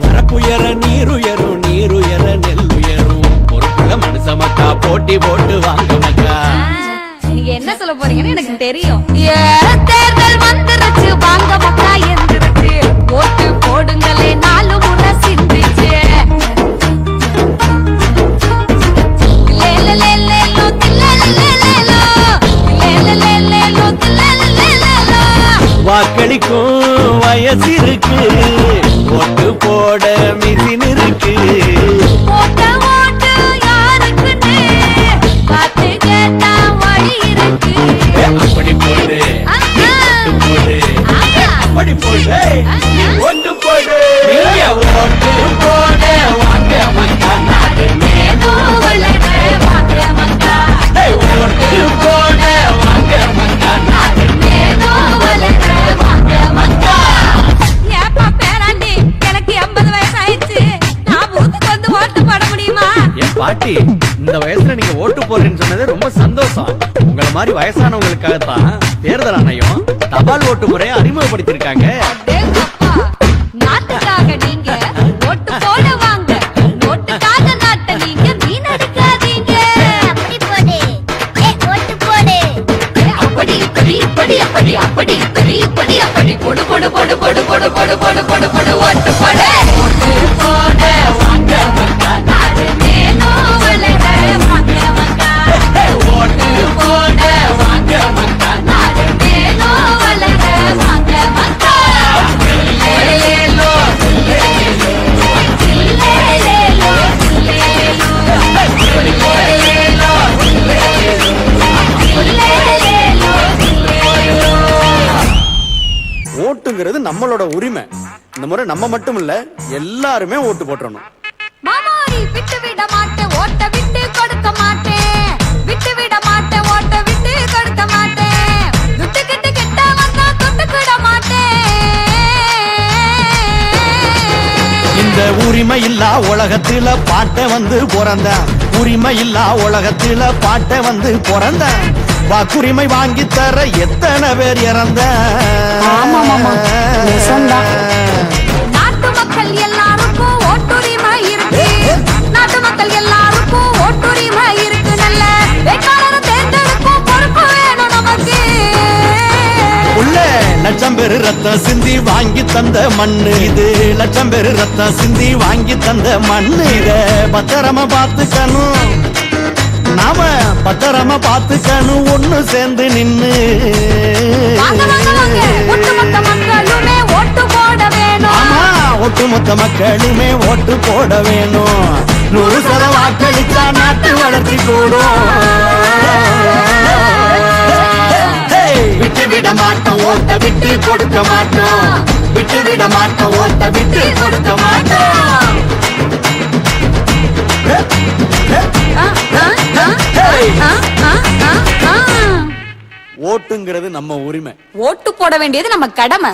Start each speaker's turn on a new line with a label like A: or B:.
A: வரப்புயர நீருயரும் நீருயர நெல்லுயரும் பொறுப்புள்ள மனுஷ மக்கா போட்டி போட்டு வாங்க மக்கா.
B: நீங்க என்ன சொல்ல போறீங்கன்னு எனக்கு தெரியும். தேர்தல் வந்துருச்சு வாங்க மக்கா எந்திருச்சு ஓட்டு போடுங்களே 4 முறை சிந்திச்சு.
A: வாக்களிக்கும் வயசு இருக்கு ஓட்டு போட மிஷின் இருக்கு. அப்படி போடு அப்படி போடு ஓட்டு போடு ஓட்டு போட வாங்க மக்கா நாடு ஓட்டு போட வாங்க மக்கா நாடு பாட்டி. இந்த வயசுல நீங்க ஓட்டு போடுறேன்னு சொன்னது ரொம்ப சந்தோஷம். உங்களை மாதிரி வயசானவங்களுக்காகத்தான் தேர்தல் ஆணையம் தபால் ஓட்டு முறையை அறிமுகப்படுத்திருக்காங்க.
B: நாட்டுக்காக நீங்க ஓட்டு போட வாங்க, ஓட்டுக்காக நாட்டை நீங்க வீணடிக்காதீங்க. அப்படி போடு ஓட்டு போடு அப்படி இப்படி இப்படி அப்படி அப்படி இப்படி இப்படி அப்படி போடு போடு போடு போடு போடு போடு போடு போடு போடு ஓட்டு போடு ஓட்டு போட வாங்க மக்கா நாடு நேனோ வலக வாங்க மக்கா ஓட்டு போட வாங்க மக்கா நாடு நேனோ வலக வாங்க மக்கா. லேலேலோ லேலேலோ லேலேலோ
A: ஓட்டுங்கிறது நம்மளோட உரிமை. இந்த முறை நம்ம மட்டும் இல்ல எல்லாருமே ஓட்டு போட்டுறணும்.
B: மாமாரி விட்டு விட மாட்டேன் ஓட்ட விட்டு கொடுக்க மாட்டேன், விட்டு விட மாட்டேன் ஓட்ட விட்டு கொடுக்க மாட்டேன், துட்டு கிட்டு கிட்ட வந்தா தொட்டு விட மாட்டேன்.
A: இந்த உரிமை இல்லா உலகத்துல பாட்ட வந்து பிறந்த, உரிமை இல்லா உலகத்துல பாட்ட வந்து பிறந்த, வாக்குரிமை வாங்கி தர எத்தனை பேர் இறந்த.
B: நாட்டு மக்கள் எல்லாருக்கும் ஓட்டுரிமை இருக்கு, நாட்டு மக்கள் எல்லாருக்கும் ஓட்டுரிமை இருக்கு. நல்ல வேட்பாளரை தேர்ந்தெடுக்கும் பொறுப்பு வேணும் நமக்கு.
A: உள்ள லட்சம் பேரு ரத்தம் சிந்தி வாங்கி தந்த மண்ணு இது, லட்சம் பேரு ரத்தம் சிந்தி வாங்கி தந்த மண்ணு. இத பத்திரமா பார்த்துக்கணும், நாம பத்திரமா பார்த்துக்கணும் ஒண்ணு சேர்ந்து நின்னு.
B: ஒட்டுமொத்த மக்களுமே ஓட்டு போட வேணும்.
A: ஆமா ஒட்டுமொத்த மக்களுமே ஓட்டு போட வேணும். 100% வாக்களிச்சா நாட்டு வளர்ச்சி கூடும். விட்டு விட மாட்டோம் ஓட்ட விட்டு கொடுக்க மாட்டோம், விட்டு விட மாட்டோம் ஓட்ட விட்டு கொடுக்க மாட்டோம்.
B: ஓட்டுங்கிறது நம்ம உரிமை, ஓட்டு போட வேண்டியது நம்ம கடமை.